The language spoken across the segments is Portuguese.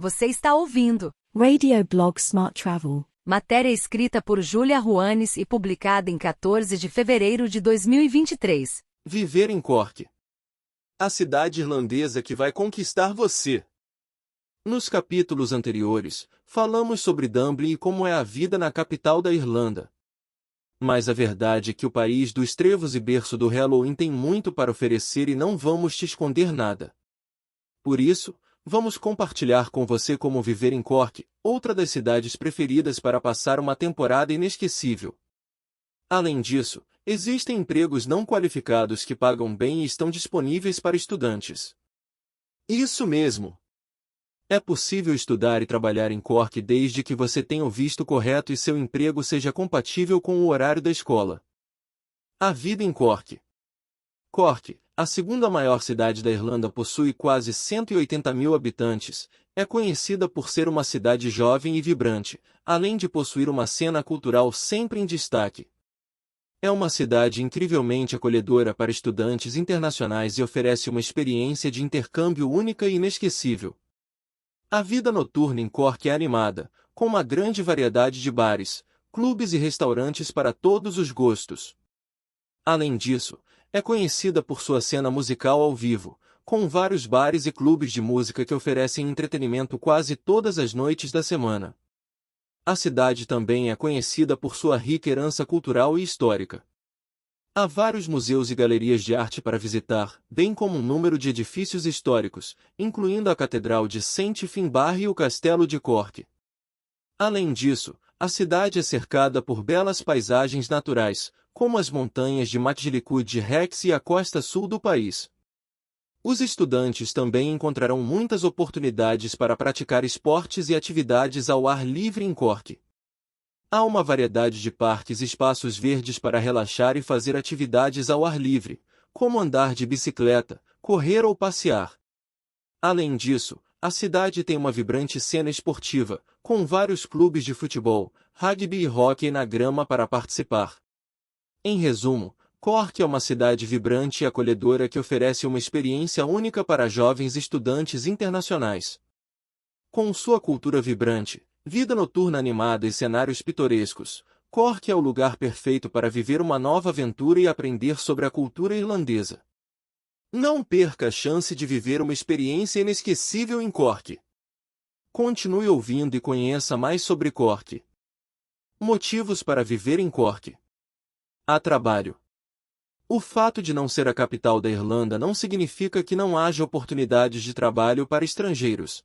Você está ouvindo Radio Blog Smart Travel. matéria escrita por Júlia Ruanes e publicada em 14 de fevereiro de 2023. Viver em Cork. A cidade irlandesa que vai conquistar você. Nos capítulos anteriores, falamos sobre Dublin e como é a vida na capital da Irlanda. Mas a verdade é que o país dos trevos e berço do Halloween tem muito para oferecer e não vamos te esconder nada. Por isso, vamos compartilhar com você como viver em Cork, outra das cidades preferidas para passar uma temporada inesquecível. Além disso, existem empregos não qualificados que pagam bem e estão disponíveis para estudantes. Isso mesmo! É possível estudar e trabalhar em Cork desde que você tenha o visto correto e seu emprego seja compatível com o horário da escola. A vida em Cork. Cork, a segunda maior cidade da Irlanda, possui quase 180 mil habitantes, é conhecida por ser uma cidade jovem e vibrante, além de possuir uma cena cultural sempre em destaque. É uma cidade incrivelmente acolhedora para estudantes internacionais e oferece uma experiência de intercâmbio única e inesquecível. A vida noturna em Cork é animada, com uma grande variedade de bares, clubes e restaurantes para todos os gostos. Além disso, é conhecida por sua cena musical ao vivo, com vários bares e clubes de música que oferecem entretenimento quase todas as noites da semana. A cidade também é conhecida por sua rica herança cultural e histórica. Há vários museus e galerias de arte para visitar, bem como um número de edifícios históricos, incluindo a Catedral de St. Finbarr e o Castelo de Cork. Além disso, a cidade é cercada por belas paisagens naturais, como as montanhas de Macgillycud de Rex e a costa sul do país. Os estudantes também encontrarão muitas oportunidades para praticar esportes e atividades ao ar livre em Cork. Há uma variedade de parques e espaços verdes para relaxar e fazer atividades ao ar livre, como andar de bicicleta, correr ou passear. Além disso, a cidade tem uma vibrante cena esportiva, com vários clubes de futebol, rugby e hóquei na grama para participar. Em resumo, Cork é uma cidade vibrante e acolhedora que oferece uma experiência única para jovens estudantes internacionais. Com sua cultura vibrante, vida noturna animada e cenários pitorescos, Cork é o lugar perfeito para viver uma nova aventura e aprender sobre a cultura irlandesa. Não perca a chance de viver uma experiência inesquecível em Cork. Continue ouvindo e conheça mais sobre Cork. Motivos para viver em Cork. A trabalho. O fato de não ser a capital da Irlanda não significa que não haja oportunidades de trabalho para estrangeiros.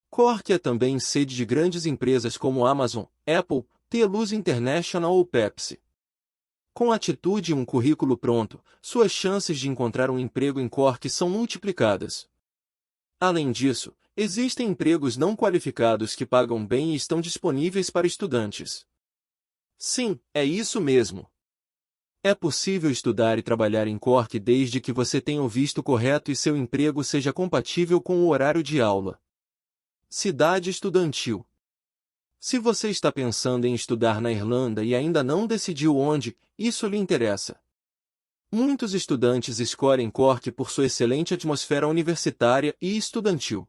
Cork é também sede de grandes empresas como Amazon, Apple, Telus International ou Pepsi. Com atitude e um currículo pronto, suas chances de encontrar um emprego em Cork são multiplicadas. Além disso, existem empregos não qualificados que pagam bem e estão disponíveis para estudantes. Sim, é isso mesmo. É possível estudar e trabalhar em Cork desde que você tenha o visto correto e seu emprego seja compatível com o horário de aula. Cidade estudantil. Se você está pensando em estudar na Irlanda e ainda não decidiu onde, isso lhe interessa. Muitos estudantes escolhem Cork por sua excelente atmosfera universitária e estudantil.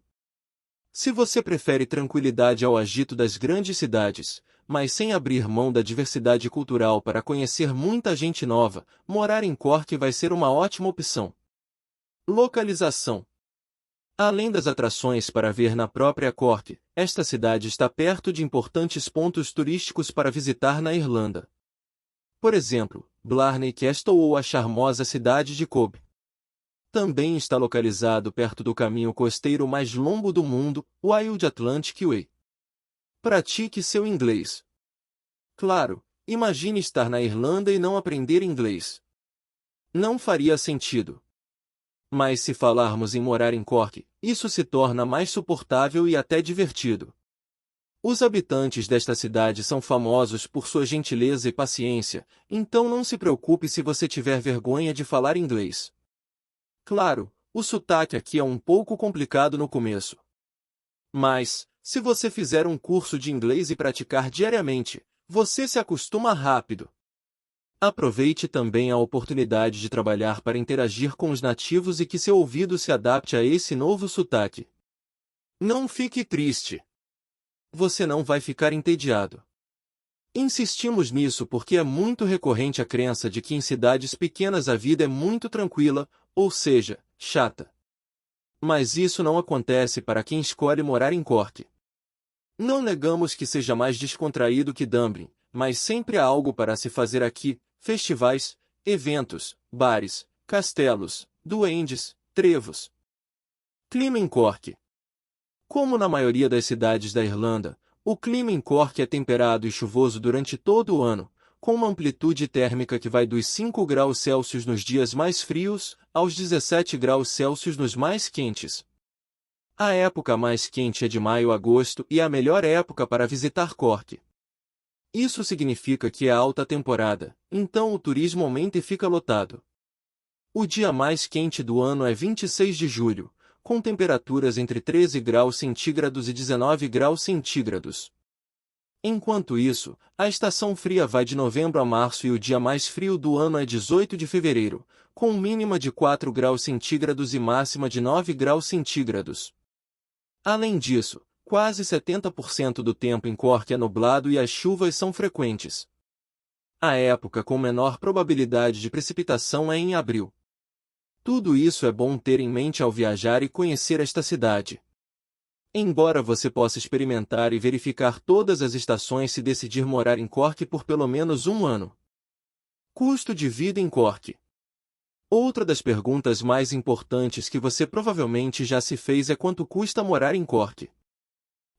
Se você prefere tranquilidade ao agito das grandes cidades, mas sem abrir mão da diversidade cultural para conhecer muita gente nova, morar em Cork vai ser uma ótima opção. Localização. Além das atrações para ver na própria Cork, esta cidade está perto de importantes pontos turísticos para visitar na Irlanda. Por exemplo, Blarney Castle ou a charmosa cidade de Cobh. Também está localizado perto do caminho costeiro mais longo do mundo, o Wild Atlantic Way. Pratique seu inglês. Claro, imagine estar na Irlanda e não aprender inglês. Não faria sentido. Mas se falarmos em morar em Cork, isso se torna mais suportável e até divertido. Os habitantes desta cidade são famosos por sua gentileza e paciência, então não se preocupe se você tiver vergonha de falar inglês. Claro, o sotaque aqui é um pouco complicado no começo. Mas, se você fizer um curso de inglês e praticar diariamente, você se acostuma rápido. Aproveite também a oportunidade de trabalhar para interagir com os nativos e que seu ouvido se adapte a esse novo sotaque. Não fique triste. Você não vai ficar entediado. Insistimos nisso porque é muito recorrente a crença de que em cidades pequenas a vida é muito tranquila, ou seja, chata. Mas isso não acontece para quem escolhe morar em Cork. Não negamos que seja mais descontraído que Dublin, mas sempre há algo para se fazer aqui: festivais, eventos, bares, castelos, duendes, trevos. Clima em Cork. Como na maioria das cidades da Irlanda, o clima em Cork é temperado e chuvoso durante todo o ano, com uma amplitude térmica que vai dos 5 graus Celsius nos dias mais frios aos 17 graus Celsius nos mais quentes. A época mais quente é de maio a agosto e é a melhor época para visitar Cork. Isso significa que é alta temporada, então o turismo aumenta e fica lotado. O dia mais quente do ano é 26 de julho, com temperaturas entre 13 graus centígrados e 19 graus centígrados. Enquanto isso, a estação fria vai de novembro a março e o dia mais frio do ano é 18 de fevereiro, com mínima de 4 graus centígrados e máxima de 9 graus centígrados. Além disso, quase 70% do tempo em Cork é nublado e as chuvas são frequentes. A época com menor probabilidade de precipitação é em abril. Tudo isso é bom ter em mente ao viajar e conhecer esta cidade. Embora você possa experimentar e verificar todas as estações se decidir morar em Cork por pelo menos um ano. Custo de vida em Cork. Outra das perguntas mais importantes que você provavelmente já se fez é quanto custa morar em Cork.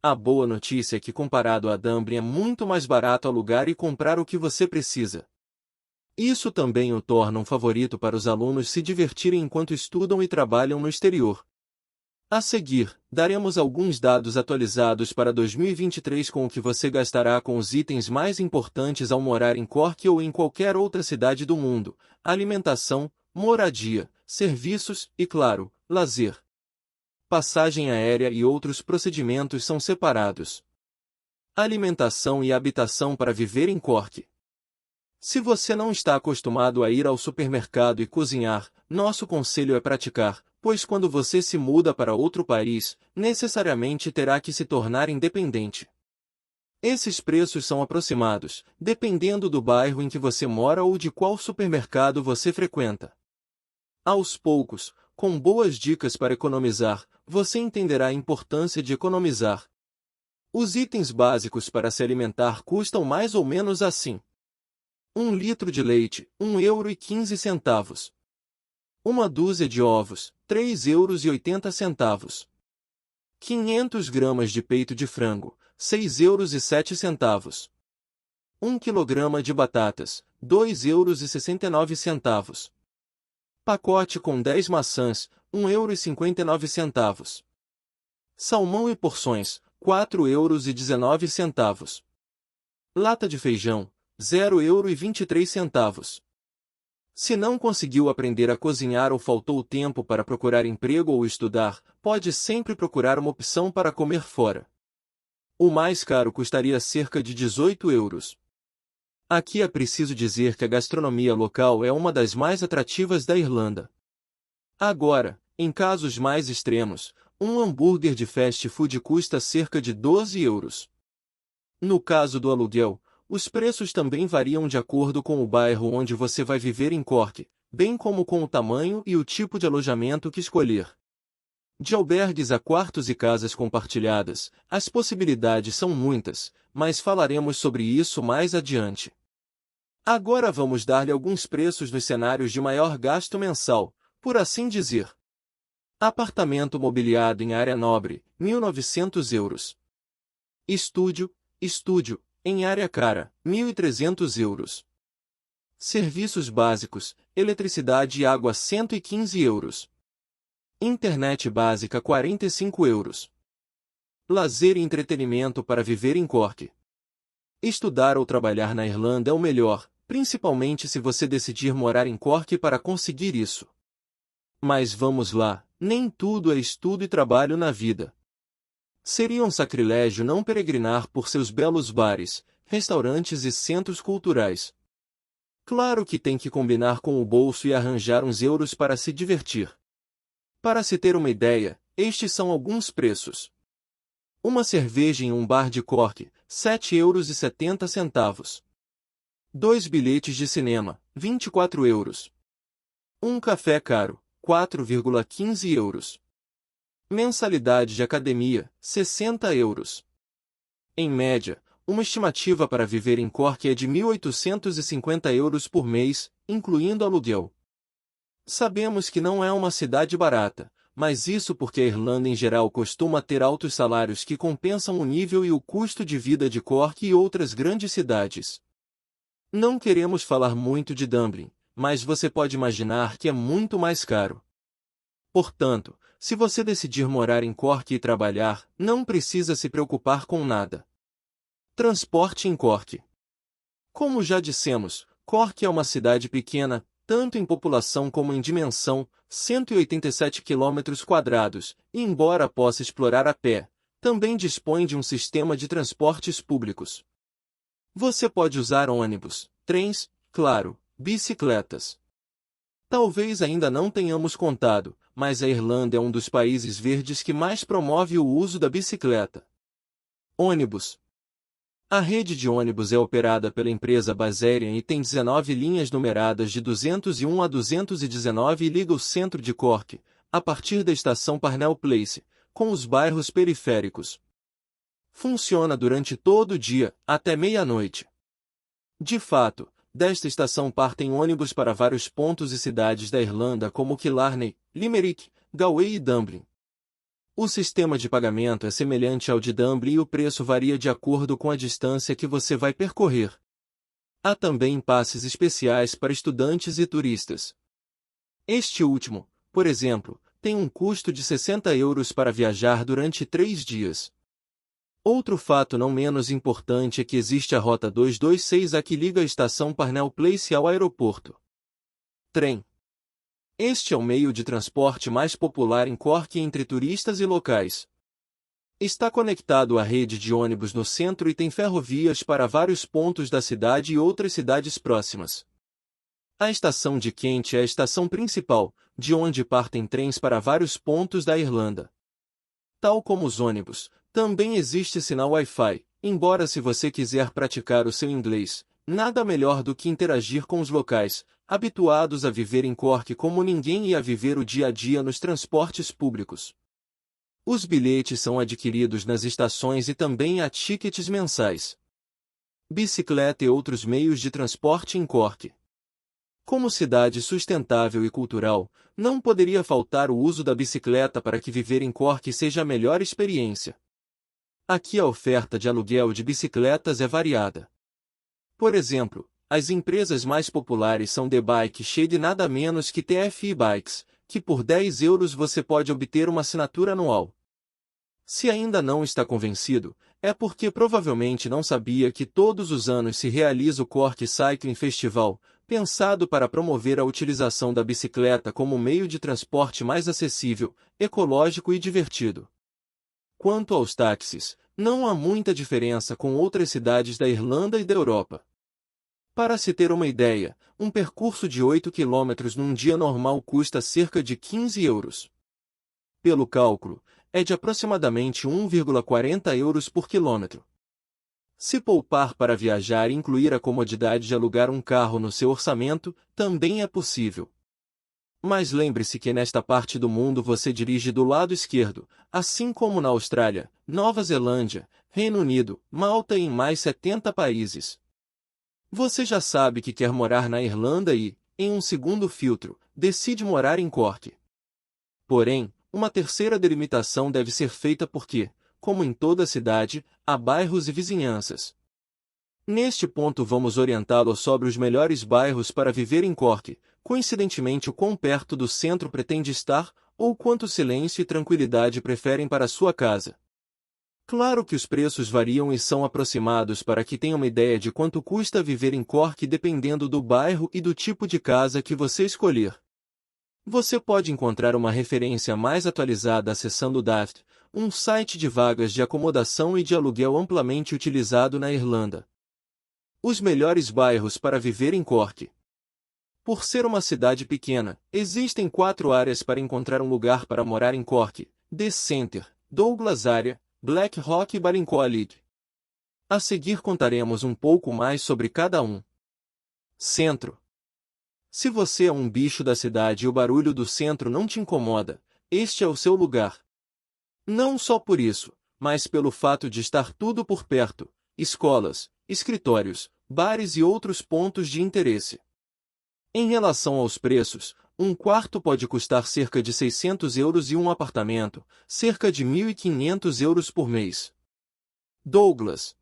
A boa notícia é que comparado a Dublin é muito mais barato alugar e comprar o que você precisa. Isso também o torna um favorito para os alunos se divertirem enquanto estudam e trabalham no exterior. A seguir, daremos alguns dados atualizados para 2023 com o que você gastará com os itens mais importantes ao morar em Cork ou em qualquer outra cidade do mundo: alimentação, moradia, serviços e, claro, lazer. Passagem aérea e outros procedimentos são separados. Alimentação e habitação para viver em Cork. Se você não está acostumado a ir ao supermercado e cozinhar, nosso conselho é praticar, pois quando você se muda para outro país, necessariamente terá que se tornar independente. Esses preços são aproximados, dependendo do bairro em que você mora ou de qual supermercado você frequenta. Aos poucos, com boas dicas para economizar, você entenderá a importância de economizar. Os itens básicos para se alimentar custam mais ou menos assim: 1 litro de leite, €1,15. Uma dúzia de ovos, €3,80. 500 gramas de peito de frango, €6,07. 1 quilograma de batatas, €2,69. Pacote com 10 maçãs, €1,59. Salmão e porções, €4,19. Lata de feijão, €0,23. Se não conseguiu aprender a cozinhar ou faltou tempo para procurar emprego ou estudar, pode sempre procurar uma opção para comer fora. O mais caro custaria cerca de €18. Aqui é preciso dizer que a gastronomia local é uma das mais atrativas da Irlanda. Agora, em casos mais extremos, um hambúrguer de fast food custa cerca de €12. No caso do aluguel, os preços também variam de acordo com o bairro onde você vai viver em Cork, bem como com o tamanho e o tipo de alojamento que escolher. De albergues a quartos e casas compartilhadas, as possibilidades são muitas, mas falaremos sobre isso mais adiante. Agora vamos dar-lhe alguns preços nos cenários de maior gasto mensal, por assim dizer. Apartamento mobiliado em área nobre, €1.900. Estúdio, em área cara, €1.300. Serviços básicos, eletricidade e água, €115. Internet básica, €45. Lazer e entretenimento para viver em Cork. Estudar ou trabalhar na Irlanda é o melhor, principalmente se você decidir morar em Cork para conseguir isso. Mas vamos lá, nem tudo é estudo e trabalho na vida. Seria um sacrilégio não peregrinar por seus belos bares, restaurantes e centros culturais. Claro que tem que combinar com o bolso e arranjar uns euros para se divertir. Para se ter uma ideia, estes são alguns preços. Uma cerveja em um bar de Cork, 7,70 €. 2 bilhetes de cinema, 24 euros. Um café caro, 4,15 euros. Mensalidade de academia, 60 euros. Em média, uma estimativa para viver em Cork é de 1.850 euros por mês, incluindo aluguel. Sabemos que não é uma cidade barata, mas isso porque a Irlanda em geral costuma ter altos salários que compensam o nível e o custo de vida de Cork e outras grandes cidades. Não queremos falar muito de Dublin, mas você pode imaginar que é muito mais caro. Portanto, se você decidir morar em Cork e trabalhar, não precisa se preocupar com nada. Transporte em Cork. Como já dissemos, Cork é uma cidade pequena, tanto em população como em dimensão, 187 km², e embora possa explorar a pé, também dispõe de um sistema de transportes públicos. Você pode usar ônibus, trens, claro, bicicletas. Talvez ainda não tenhamos contado, mas a Irlanda é um dos países verdes que mais promove o uso da bicicleta. Ônibus. A rede de ônibus é operada pela empresa Basarian e tem 19 linhas numeradas de 201 a 219 e liga o centro de Cork, a partir da estação Parnell Place, com os bairros periféricos. Funciona durante todo o dia, até meia-noite. De fato, desta estação partem ônibus para vários pontos e cidades da Irlanda como Killarney, Limerick, Galway e Dublin. O sistema de pagamento é semelhante ao de Dublin e o preço varia de acordo com a distância que você vai percorrer. Há também passes especiais para estudantes e turistas. Este último, por exemplo, tem um custo de 60 euros para viajar durante 3 dias. Outro fato não menos importante é que existe a Rota 226A que liga a estação Parnell Place ao aeroporto. Trem. Este é o meio de transporte mais popular em Cork entre turistas e locais. Está conectado à rede de ônibus no centro e tem ferrovias para vários pontos da cidade e outras cidades próximas. A estação de Kent é a estação principal, de onde partem trens para vários pontos da Irlanda. Tal como os ônibus, também existe sinal Wi-Fi, embora se você quiser praticar o seu inglês, nada melhor do que interagir com os locais, habituados a viver em Cork como ninguém e a viver o dia a dia nos transportes públicos. Os bilhetes são adquiridos nas estações e também há tickets mensais. Bicicleta e outros meios de transporte em Cork. Como cidade sustentável e cultural, não poderia faltar o uso da bicicleta para que viver em Cork seja a melhor experiência. Aqui a oferta de aluguel de bicicletas é variada. Por exemplo, as empresas mais populares são The Bike Shed e nada menos que TFI Bikes, que por 10 euros você pode obter uma assinatura anual. Se ainda não está convencido, é porque provavelmente não sabia que todos os anos se realiza o Cork Cycling Festival, pensado para promover a utilização da bicicleta como meio de transporte mais acessível, ecológico e divertido. Quanto aos táxis, não há muita diferença com outras cidades da Irlanda e da Europa. Para se ter uma ideia, um percurso de 8 km num dia normal custa cerca de 15 euros. Pelo cálculo, é de aproximadamente 1,40 euros por quilômetro. Se poupar para viajar e incluir a comodidade de alugar um carro no seu orçamento, também é possível. Mas lembre-se que nesta parte do mundo você dirige do lado esquerdo, assim como na Austrália, Nova Zelândia, Reino Unido, Malta e em mais 70 países. Você já sabe que quer morar na Irlanda e, em um segundo filtro, decide morar em Cork. Porém, uma terceira delimitação deve ser feita porque, como em toda cidade, há bairros e vizinhanças. Neste ponto vamos orientá-lo sobre os melhores bairros para viver em Cork, coincidentemente o quão perto do centro pretende estar, ou quanto silêncio e tranquilidade preferem para sua casa. Claro que os preços variam e são aproximados para que tenha uma ideia de quanto custa viver em Cork dependendo do bairro e do tipo de casa que você escolher. Você pode encontrar uma referência mais atualizada acessando o Daft, um site de vagas de acomodação e de aluguel amplamente utilizado na Irlanda. Os melhores bairros para viver em Cork. Por ser uma cidade pequena, existem 4 áreas para encontrar um lugar para morar em Cork: The Centre, Douglas Area, Black Rock e Balincoalig. A seguir contaremos um pouco mais sobre cada um. Centro. Se você é um bicho da cidade e o barulho do centro não te incomoda, este é o seu lugar. Não só por isso, mas pelo fato de estar tudo por perto: escolas, escritórios, bares e outros pontos de interesse. Em relação aos preços, um quarto pode custar cerca de 600 euros e um apartamento, cerca de 1.500 euros por mês. Douglas.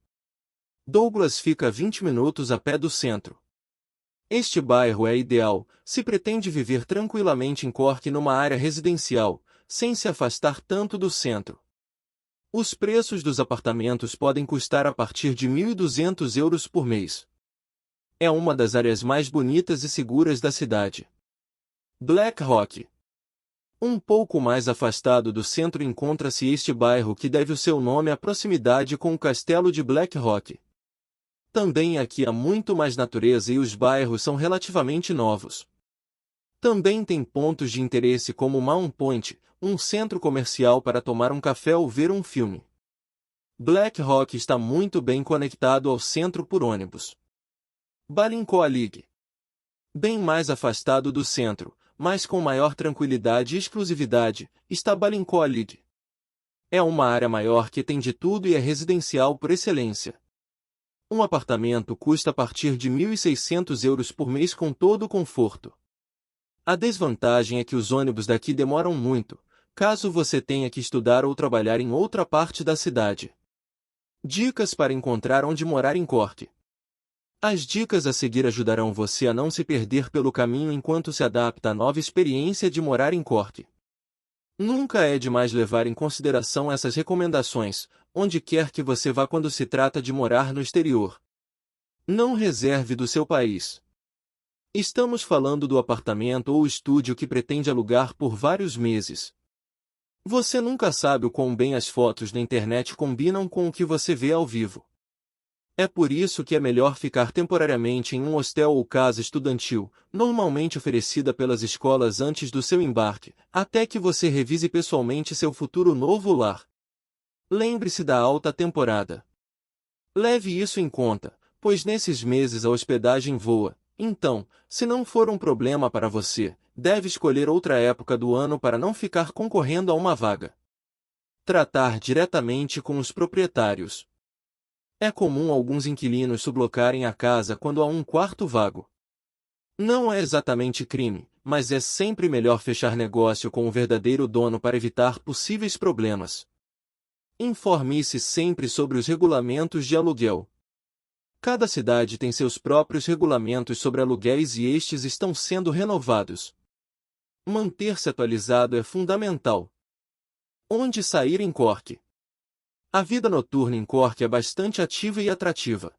Douglas fica a 20 minutos a pé do centro. Este bairro é ideal se pretende viver tranquilamente em Cork numa área residencial, sem se afastar tanto do centro. Os preços dos apartamentos podem custar a partir de 1.200 euros por mês. É uma das áreas mais bonitas e seguras da cidade. Black Rock. Um pouco mais afastado do centro encontra-se este bairro que deve o seu nome à proximidade com o castelo de Black Rock. Também aqui há muito mais natureza e os bairros são relativamente novos. Também tem pontos de interesse como Mount Point, um centro comercial para tomar um café ou ver um filme. Black Rock está muito bem conectado ao centro por ônibus. Balincoalig. Bem mais afastado do centro, mas com maior tranquilidade e exclusividade, está Balincoalig. É uma área maior que tem de tudo e é residencial por excelência. Um apartamento custa a partir de 1.600 euros por mês com todo o conforto. A desvantagem é que os ônibus daqui demoram muito, caso você tenha que estudar ou trabalhar em outra parte da cidade. Dicas para encontrar onde morar em Cork. As dicas a seguir ajudarão você a não se perder pelo caminho enquanto se adapta à nova experiência de morar em Cork. Nunca é demais levar em consideração essas recomendações, onde quer que você vá quando se trata de morar no exterior. Não reserve do seu país. Estamos falando do apartamento ou estúdio que pretende alugar por vários meses. Você nunca sabe o quão bem as fotos na internet combinam com o que você vê ao vivo. É por isso que é melhor ficar temporariamente em um hostel ou casa estudantil, normalmente oferecida pelas escolas antes do seu embarque, até que você revise pessoalmente seu futuro novo lar. Lembre-se da alta temporada. Leve isso em conta, pois nesses meses a hospedagem voa. Então, se não for um problema para você, deve escolher outra época do ano para não ficar concorrendo a uma vaga. Tratar diretamente com os proprietários. É comum alguns inquilinos sublocarem a casa quando há um quarto vago. Não é exatamente crime, mas é sempre melhor fechar negócio com o verdadeiro dono para evitar possíveis problemas. Informe-se sempre sobre os regulamentos de aluguel. Cada cidade tem seus próprios regulamentos sobre aluguéis e estes estão sendo renovados. Manter-se atualizado é fundamental. Onde sair em Cork? A vida noturna em Cork é bastante ativa e atrativa.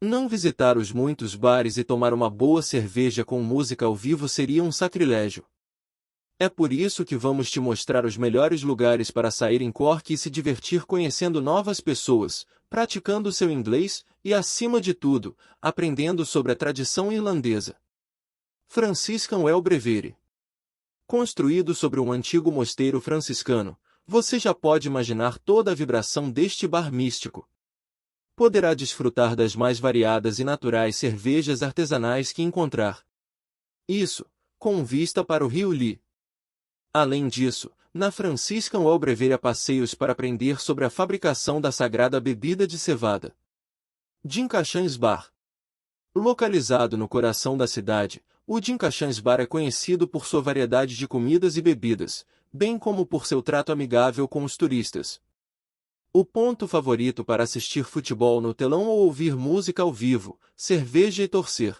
Não visitar os muitos bares e tomar uma boa cerveja com música ao vivo seria um sacrilégio. É por isso que vamos te mostrar os melhores lugares para sair em Cork e se divertir conhecendo novas pessoas, praticando seu inglês e, acima de tudo, aprendendo sobre a tradição irlandesa. Franciscan Well Brewery. Construído sobre um antigo mosteiro franciscano, você já pode imaginar toda a vibração deste bar místico. Poderá desfrutar das mais variadas e naturais cervejas artesanais que encontrar. Isso, com vista para o Rio Lee. Além disso, na Franciscan Well Brewery há passeios para aprender sobre a fabricação da sagrada bebida de cevada. Jincashans Bar. Localizado no coração da cidade, o Jincashans Bar é conhecido por sua variedade de comidas e bebidas, bem como por seu trato amigável com os turistas. O ponto favorito para assistir futebol no telão ou ouvir música ao vivo, cerveja e torcer.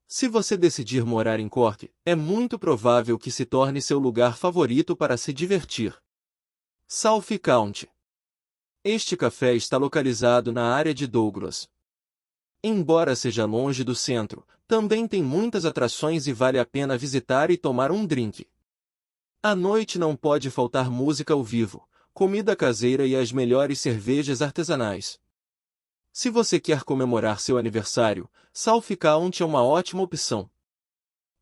Se você decidir morar em Cork, é muito provável que se torne seu lugar favorito para se divertir. South County. Este café está localizado na área de Douglas. Embora seja longe do centro, também tem muitas atrações e vale a pena visitar e tomar um drink. À noite não pode faltar música ao vivo, comida caseira e as melhores cervejas artesanais. Se você quer comemorar seu aniversário, South County é uma ótima opção.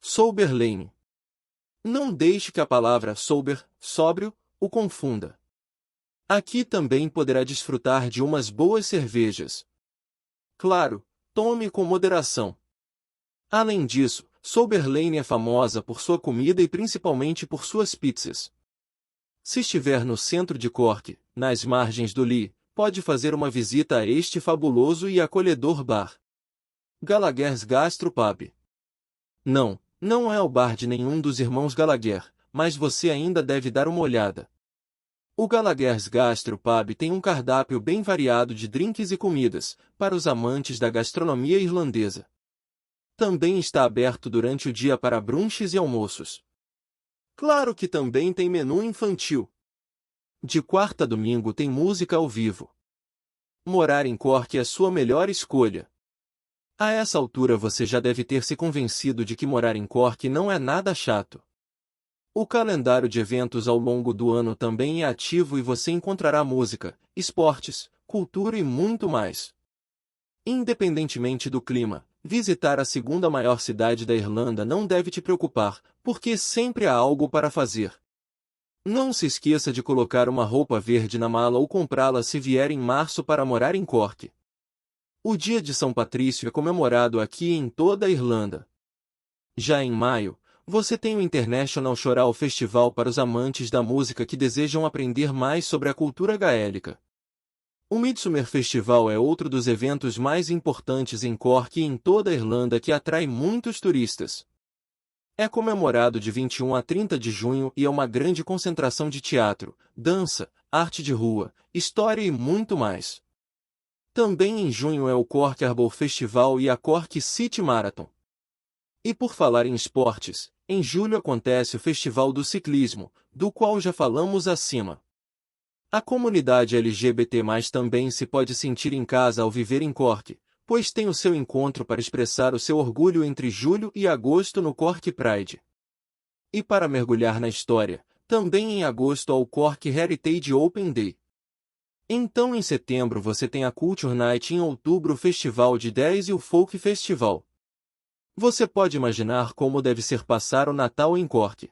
Sober Lane. Não deixe que a palavra sober, sóbrio, o confunda. Aqui também poderá desfrutar de umas boas cervejas. Claro, tome com moderação. Além disso, Soberlane é famosa por sua comida e principalmente por suas pizzas. Se estiver no centro de Cork, nas margens do Lee, pode fazer uma visita a este fabuloso e acolhedor bar. Gallagher's Gastro Pub. Não, não é o bar de nenhum dos irmãos Gallagher, mas você ainda deve dar uma olhada. O Gallagher's Gastro Pub tem um cardápio bem variado de drinks e comidas, para os amantes da gastronomia irlandesa. Também está aberto durante o dia para brunches e almoços. Claro que também tem menu infantil. De quarta a domingo tem música ao vivo. Morar em Cork é a sua melhor escolha. A essa altura você já deve ter se convencido de que morar em Cork não é nada chato. O calendário de eventos ao longo do ano também é ativo e você encontrará música, esportes, cultura e muito mais. Independentemente do clima, visitar a segunda maior cidade da Irlanda não deve te preocupar, porque sempre há algo para fazer. Não se esqueça de colocar uma roupa verde na mala ou comprá-la se vier em março para morar em Cork. O Dia de São Patrício é comemorado aqui em toda a Irlanda. Já em maio, você tem o International Choral Festival para os amantes da música que desejam aprender mais sobre a cultura gaélica. O Midsummer Festival é outro dos eventos mais importantes em Cork e em toda a Irlanda que atrai muitos turistas. É comemorado de 21 a 30 de junho e é uma grande concentração de teatro, dança, arte de rua, história e muito mais. Também em junho é o Cork Arbor Festival e a Cork City Marathon. E por falar em esportes, em julho acontece o Festival do Ciclismo, do qual já falamos acima. A comunidade LGBT+ também se pode sentir em casa ao viver em Cork, pois tem o seu encontro para expressar o seu orgulho entre julho e agosto no Cork Pride. E para mergulhar na história, também em agosto há o Cork Heritage Open Day. Então em setembro você tem a Culture Night e em outubro o Festival de 10 e o Folk Festival. Você pode imaginar como deve ser passar o Natal em Cork.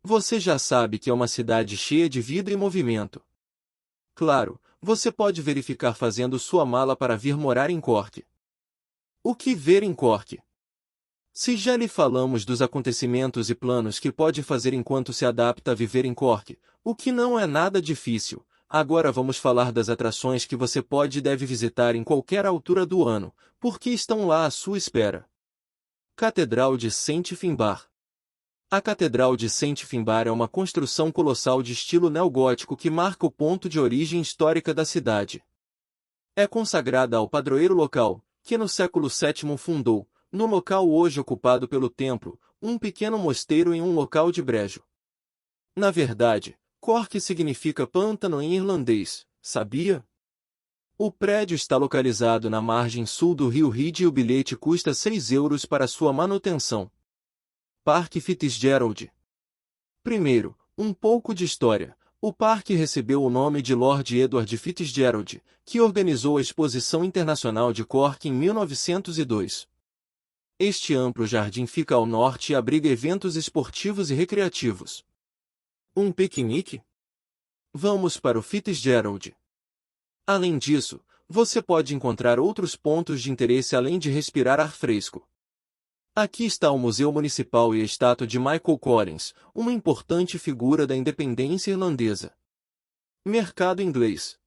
Você já sabe que é uma cidade cheia de vida e movimento. Claro, você pode verificar fazendo sua mala para vir morar em Cork. O que ver em Cork? Se já lhe falamos dos acontecimentos e planos que pode fazer enquanto se adapta a viver em Cork, o que não é nada difícil, agora vamos falar das atrações que você pode e deve visitar em qualquer altura do ano, porque estão lá à sua espera. Catedral de Saint Finbar. A Catedral de Saint Finbar é uma construção colossal de estilo neogótico que marca o ponto de origem histórica da cidade. É consagrada ao padroeiro local, que no século VII fundou, no local hoje ocupado pelo templo, um pequeno mosteiro em um local de brejo. Na verdade, Cork significa pântano em irlandês, sabia? O prédio está localizado na margem sul do rio Ride e o bilhete custa 6 euros para sua manutenção. Parque Fitzgerald. Primeiro, um pouco de história. O parque recebeu o nome de Lord Edward Fitzgerald, que organizou a Exposição Internacional de Cork em 1902. Este amplo jardim fica ao norte e abriga eventos esportivos e recreativos. Um piquenique? Vamos para o Fitzgerald. Além disso, você pode encontrar outros pontos de interesse além de respirar ar fresco. Aqui está o Museu Municipal e a estátua de Michael Collins, uma importante figura da independência irlandesa. Mercado Inglês.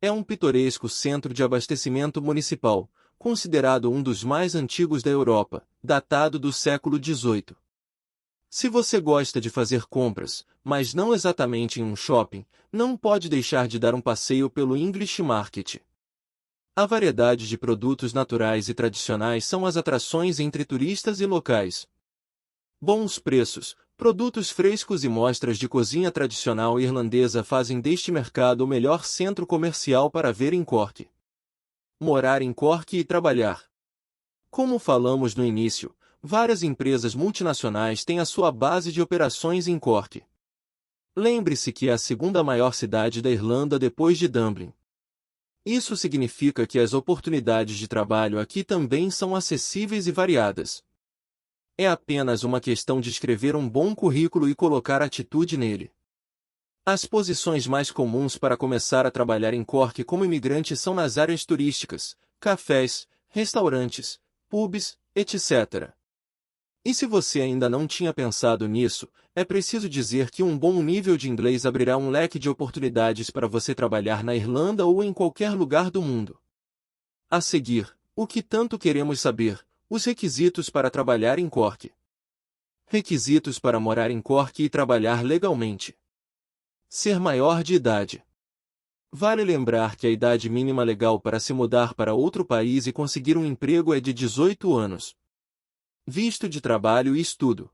É um pitoresco centro de abastecimento municipal, considerado um dos mais antigos da Europa, datado do século XVIII. Se você gosta de fazer compras, mas não exatamente em um shopping, não pode deixar de dar um passeio pelo English Market. A variedade de produtos naturais e tradicionais são as atrações entre turistas e locais. Bons preços, produtos frescos e mostras de cozinha tradicional irlandesa fazem deste mercado o melhor centro comercial para ver em Cork. Morar em Cork e trabalhar. Como falamos no início, várias empresas multinacionais têm a sua base de operações em Cork. Lembre-se que é a segunda maior cidade da Irlanda depois de Dublin. Isso significa que as oportunidades de trabalho aqui também são acessíveis e variadas. É apenas uma questão de escrever um bom currículo e colocar atitude nele. As posições mais comuns para começar a trabalhar em Cork como imigrante são nas áreas turísticas, cafés, restaurantes, pubs, etc. E se você ainda não tinha pensado nisso, é preciso dizer que um bom nível de inglês abrirá um leque de oportunidades para você trabalhar na Irlanda ou em qualquer lugar do mundo. A seguir, o que tanto queremos saber: os requisitos para trabalhar em Cork. Requisitos para morar em Cork e trabalhar legalmente. Ser maior de idade. Vale lembrar que a idade mínima legal para se mudar para outro país e conseguir um emprego é de 18 anos. Visto de trabalho e estudo.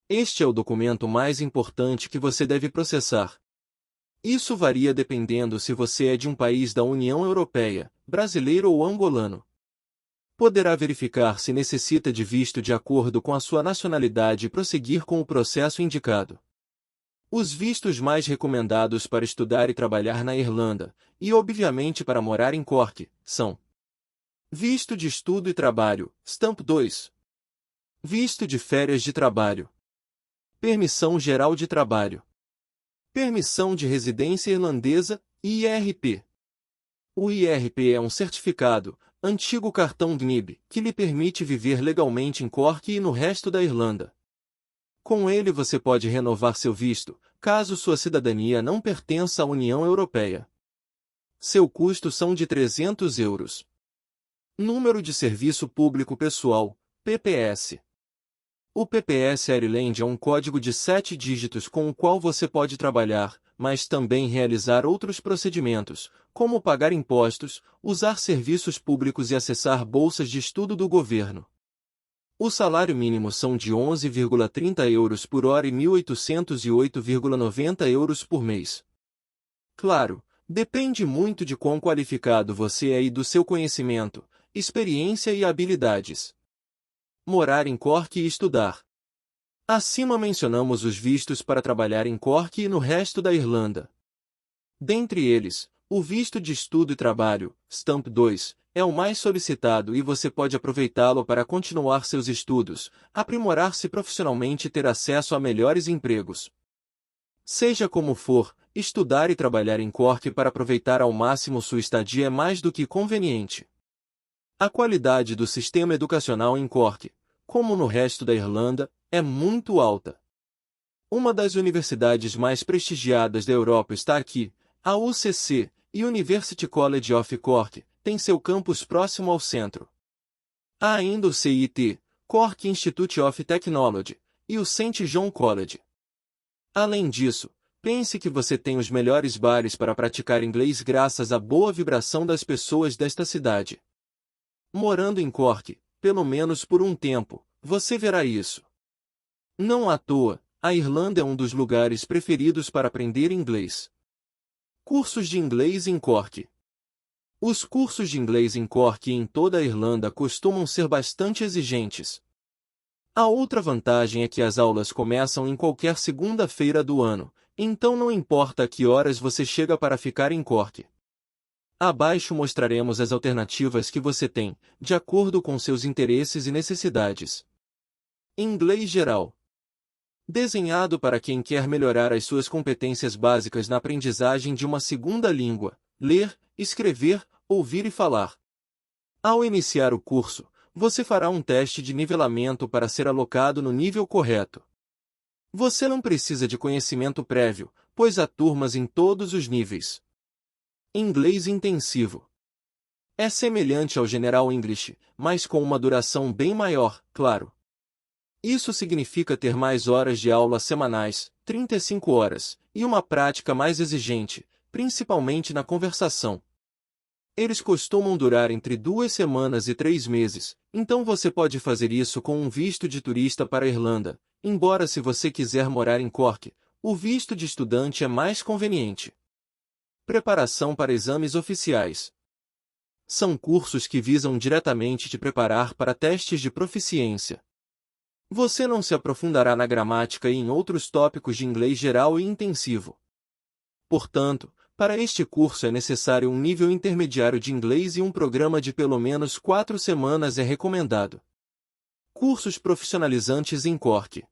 Este é o documento mais importante que você deve processar. Isso varia dependendo se você é de um país da União Europeia, brasileiro ou angolano. Poderá verificar se necessita de visto de acordo com a sua nacionalidade e prosseguir com o processo indicado. Os vistos mais recomendados para estudar e trabalhar na Irlanda, e obviamente para morar em Cork, são: Visto de estudo e trabalho, Stamp 2. Visto de férias de trabalho. Permissão geral de trabalho. Permissão de residência irlandesa, IRP. O IRP é um certificado, antigo cartão DNIB, que lhe permite viver legalmente em Cork e no resto da Irlanda. Com ele você pode renovar seu visto, caso sua cidadania não pertença à União Europeia. Seu custo são de €300. Número de Serviço Público Pessoal, PPS. O PPS Ireland é um código de 7 dígitos com o qual você pode trabalhar, mas também realizar outros procedimentos, como pagar impostos, usar serviços públicos e acessar bolsas de estudo do governo. O salário mínimo são de €11,30 por hora e €1.808,90 por mês. Claro, depende muito de quão qualificado você é e do seu conhecimento, experiência e habilidades. Morar em Cork e estudar. Acima mencionamos os vistos para trabalhar em Cork e no resto da Irlanda. Dentre eles, o visto de estudo e trabalho, Stamp 2, é o mais solicitado e você pode aproveitá-lo para continuar seus estudos, aprimorar-se profissionalmente e ter acesso a melhores empregos. Seja como for, estudar e trabalhar em Cork para aproveitar ao máximo sua estadia é mais do que conveniente. A qualidade do sistema educacional em Cork, como no resto da Irlanda, é muito alta. Uma das universidades mais prestigiadas da Europa está aqui, a UCC, e University College of Cork, tem seu campus próximo ao centro. Há ainda o CIT, Cork Institute of Technology, e o St. John College. Além disso, pense que você tem os melhores bares para praticar inglês graças à boa vibração das pessoas desta cidade. Morando em Cork, pelo menos por um tempo, você verá isso. Não à toa, a Irlanda é um dos lugares preferidos para aprender inglês. Cursos de inglês em Cork. Os cursos de inglês em Cork e em toda a Irlanda costumam ser bastante exigentes. A outra vantagem é que as aulas começam em qualquer segunda-feira do ano, então não importa a que horas você chega para ficar em Cork. Abaixo mostraremos as alternativas que você tem, de acordo com seus interesses e necessidades. Inglês geral. Desenhado para quem quer melhorar as suas competências básicas na aprendizagem de uma segunda língua, ler, escrever, ouvir e falar. Ao iniciar o curso, você fará um teste de nivelamento para ser alocado no nível correto. Você não precisa de conhecimento prévio, pois há turmas em todos os níveis. Inglês intensivo. É semelhante ao General English, mas com uma duração bem maior, claro. Isso significa ter mais horas de aula semanais, 35 horas, e uma prática mais exigente, principalmente na conversação. Eles costumam durar entre 2 semanas e 3 meses, então você pode fazer isso com um visto de turista para a Irlanda, embora se você quiser morar em Cork, o visto de estudante é mais conveniente. Preparação para exames oficiais. São cursos que visam diretamente te preparar para testes de proficiência. Você não se aprofundará na gramática e em outros tópicos de inglês geral e intensivo. Portanto, para este curso é necessário um nível intermediário de inglês e um programa de pelo menos 4 semanas é recomendado. Cursos profissionalizantes em Cork.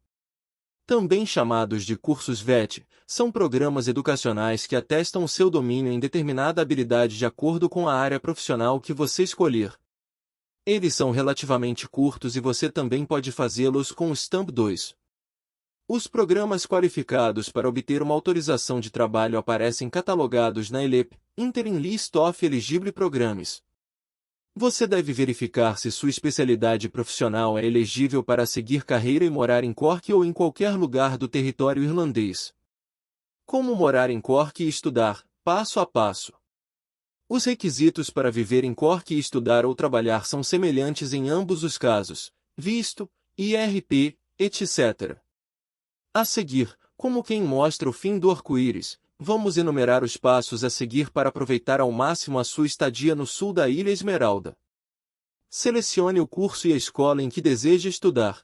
Também chamados de cursos VET, São programas educacionais que atestam o seu domínio em determinada habilidade de acordo com a área profissional que você escolher. Eles são relativamente curtos e você também pode fazê-los com o Stamp 2. Os programas qualificados para obter uma autorização de trabalho aparecem catalogados na ELEP, Interim List of Eligible Programs. Você deve verificar se sua especialidade profissional é elegível para seguir carreira e morar em Cork ou em qualquer lugar do território irlandês. Como morar em Cork e estudar, passo a passo. Os requisitos para viver em Cork e estudar ou trabalhar são semelhantes em ambos os casos: visto, IRP, etc. A seguir, como quem mostra o fim do arco-íris, vamos enumerar os passos a seguir para aproveitar ao máximo a sua estadia no sul da Ilha Esmeralda. Selecione o curso e a escola em que deseja estudar.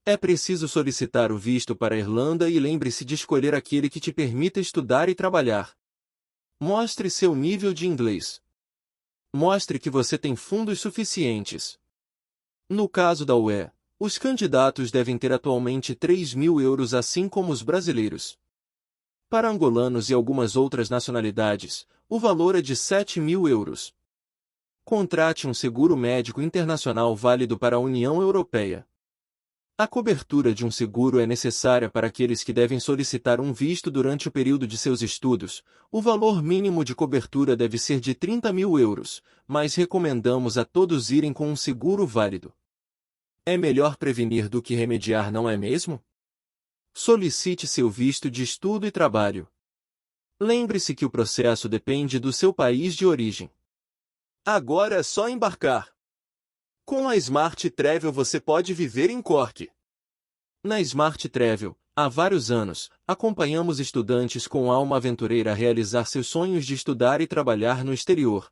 É preciso solicitar o visto para a Irlanda e lembre-se de escolher aquele que te permita estudar e trabalhar. Mostre seu nível de inglês. Mostre que você tem fundos suficientes. No caso da UE, os candidatos devem ter atualmente 3.000 euros, assim como os brasileiros. Para angolanos e algumas outras nacionalidades, o valor é de 7.000 euros. Contrate um seguro médico internacional válido para a União Europeia. A cobertura de um seguro é necessária para aqueles que devem solicitar um visto durante o período de seus estudos. O valor mínimo de cobertura deve ser de 30.000 euros, mas recomendamos a todos irem com um seguro válido. É melhor prevenir do que remediar, não é mesmo? Solicite seu visto de estudo e trabalho. Lembre-se que o processo depende do seu país de origem. Agora é só embarcar. Com a Smart Travel você pode viver em Cork. Na Smart Travel, há vários anos, acompanhamos estudantes com alma aventureira a realizar seus sonhos de estudar e trabalhar no exterior.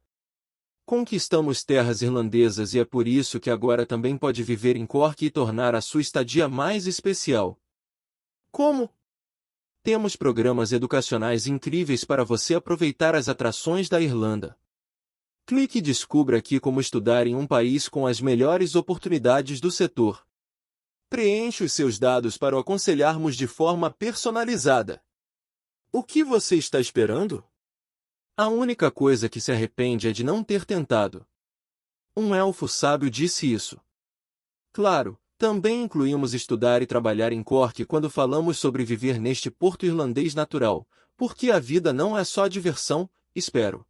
Conquistamos terras irlandesas e é por isso que agora também pode viver em Cork e tornar a sua estadia mais especial. Como? Temos programas educacionais incríveis para você aproveitar as atrações da Irlanda. Clique e descubra aqui como estudar em um país com as melhores oportunidades do setor. Preencha os seus dados para o aconselharmos de forma personalizada. O que você está esperando? A única coisa que se arrepende é de não ter tentado. Um elfo sábio disse isso. Claro, também incluímos estudar e trabalhar em Cork quando falamos sobre viver neste porto irlandês natural, porque a vida não é só diversão, espero.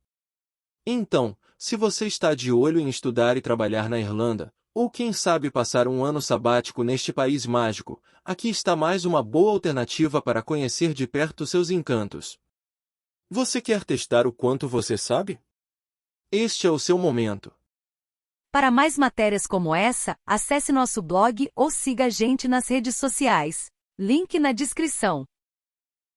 Então, se você está de olho em estudar e trabalhar na Irlanda, ou quem sabe passar um ano sabático neste país mágico, aqui está mais uma boa alternativa para conhecer de perto seus encantos. Você quer testar o quanto você sabe? Este é o seu momento. Para mais matérias como essa, acesse nosso blog ou siga a gente nas redes sociais. Link na descrição.